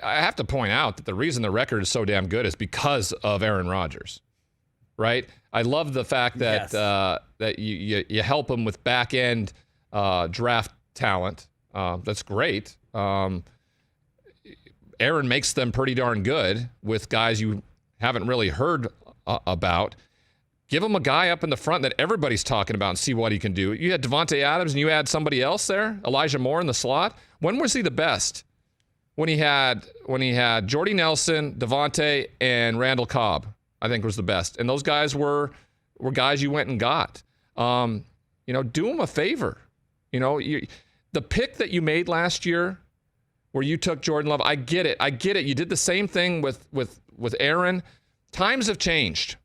I have to point out that the reason the record is so damn good is because of Aaron Rodgers, right? I love the fact that that you help him with back end draft talent. That's great. Aaron makes them pretty darn good with guys you haven't really heard about. Give him a guy up in the front that everybody's talking about and see what he can do. You had Devontae Adams and you had somebody else there, Elijah Moore in the slot. When was he the best? When he had Jordy Nelson, Devontae, and Randall Cobb, I think was the best. And those guys were guys you went and got. Do him a favor. The pick that you made last year where you took Jordan Love, I get it. You did the same thing with Aaron. Times have changed.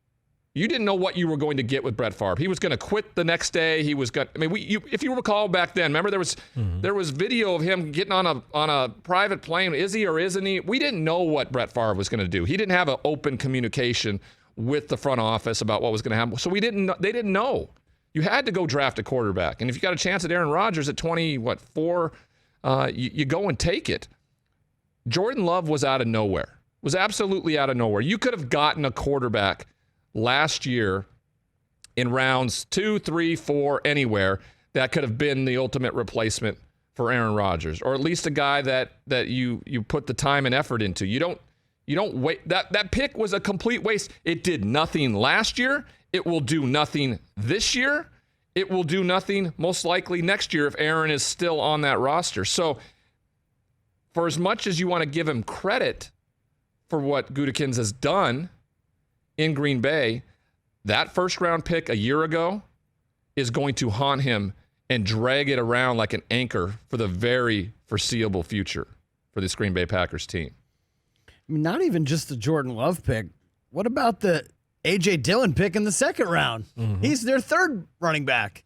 You didn't know what you were going to get with Brett Favre. He was going to quit the next day. He was going. If you recall back then, remember there was video of him getting on a private plane. Is he or isn't he? We didn't know what Brett Favre was going to do. He didn't have an open communication with the front office about what was going to happen. So they didn't know. You had to go draft a quarterback, and if you got a chance at Aaron Rodgers at 24, you go and take it. Jordan Love was out of nowhere. Was absolutely out of nowhere. You could have gotten a quarterback last year in rounds 2, 3, 4, anywhere that could have been the ultimate replacement for Aaron Rodgers, or at least a guy that you put the time and effort into. You don't wait. That pick was a complete waste. It did nothing last year. It will do nothing this year. It will do nothing most likely next year if Aaron is still on that roster. So for as much as you want to give him credit for what Gutekunst has done in Green Bay, that first-round pick a year ago is going to haunt him and drag it around like an anchor for the very foreseeable future for this Green Bay Packers team. Not even just the Jordan Love pick. What about the A.J. Dillon pick in the second round? Mm-hmm. He's their third running back.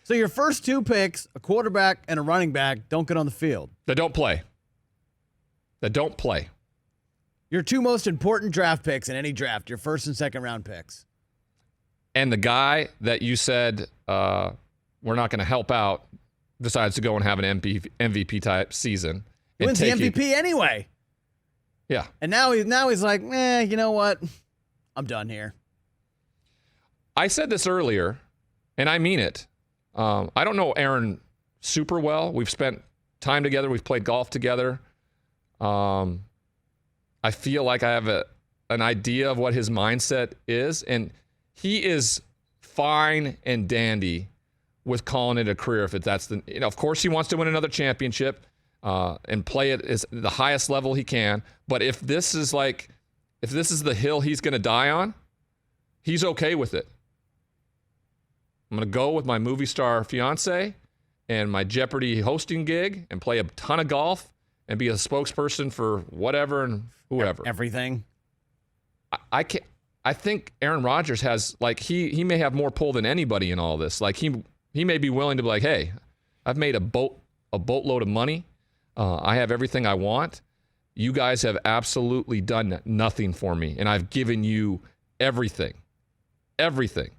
So your first two picks, a quarterback and a running back, don't get on the field. That don't play. Your two most important draft picks in any draft, your first and second round picks. And the guy that you said we're not going to help out decides to go and have an MVP type season. He wins the MVP anyway. Yeah. And now he's like, you know what? I'm done here. I said this earlier, and I mean it. I don't know Aaron super well. We've spent time together. We've played golf together. I feel like I have an idea of what his mindset is, and he is fine and dandy with calling it a career if that's the. Of course, he wants to win another championship and play it at the highest level he can. But if this is the hill he's going to die on, he's okay with it. I'm going to go with my movie star fiance and my Jeopardy hosting gig and play a ton of golf and be a spokesperson for whatever and whoever. Everything. I think Aaron Rodgers has, he may have more pull than anybody in all this. He may be willing to be like, hey, I've made a boatload of money. I have everything I want. You guys have absolutely done nothing for me, and I've given you everything. Everything.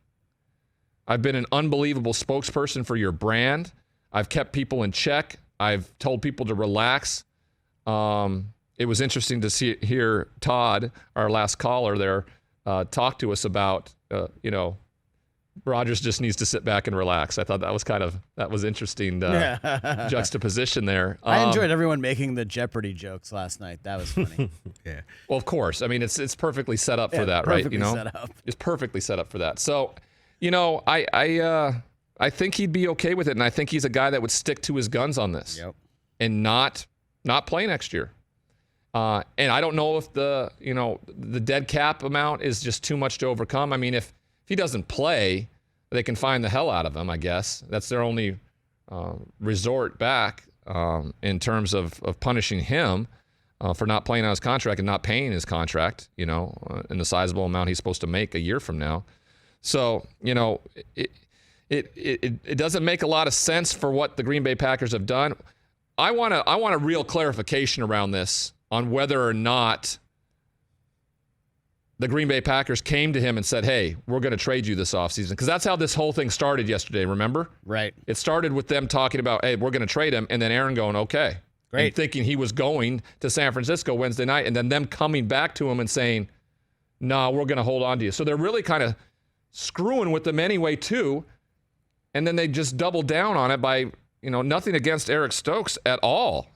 I've been an unbelievable spokesperson for your brand. I've kept people in check. I've told people to relax. It was interesting to hear Todd, our last caller there, talk to us about, Rodgers just needs to sit back and relax. I thought that was interesting juxtaposition there. I enjoyed everyone making the Jeopardy jokes last night. That was funny. Yeah. Well, of course. I mean, it's perfectly set up for that, right? Set up. It's perfectly set up for that. So, I think he'd be okay with it, and I think he's a guy that would stick to his guns on this and not play next year. And I don't know if the dead cap amount is just too much to overcome. I mean, if he doesn't play, they can find the hell out of him, I guess. That's their only resort back in terms of punishing him for not playing on his contract and not paying his contract, in the sizable amount he's supposed to make a year from now. So, it doesn't make a lot of sense for what the Green Bay Packers have done. I want a real clarification around this on whether or not the Green Bay Packers came to him and said, hey, we're going to trade you this offseason. Because that's how this whole thing started yesterday, remember? Right. It started with them talking about, hey, we're going to trade him, and then Aaron going, okay. Great. and thinking he was going to San Francisco Wednesday night, and then them coming back to him and saying, no, we're going to hold on to you. So they're really kind of screwing with them anyway, too. And then they just double down on it by, nothing against Eric Stokes at all.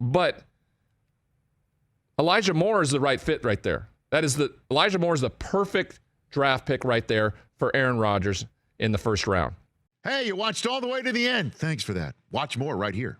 But Elijah Moore is the right fit right there. Elijah Moore is the perfect draft pick right there for Aaron Rodgers in the first round. Hey, you watched all the way to the end. Thanks for that. Watch more right here.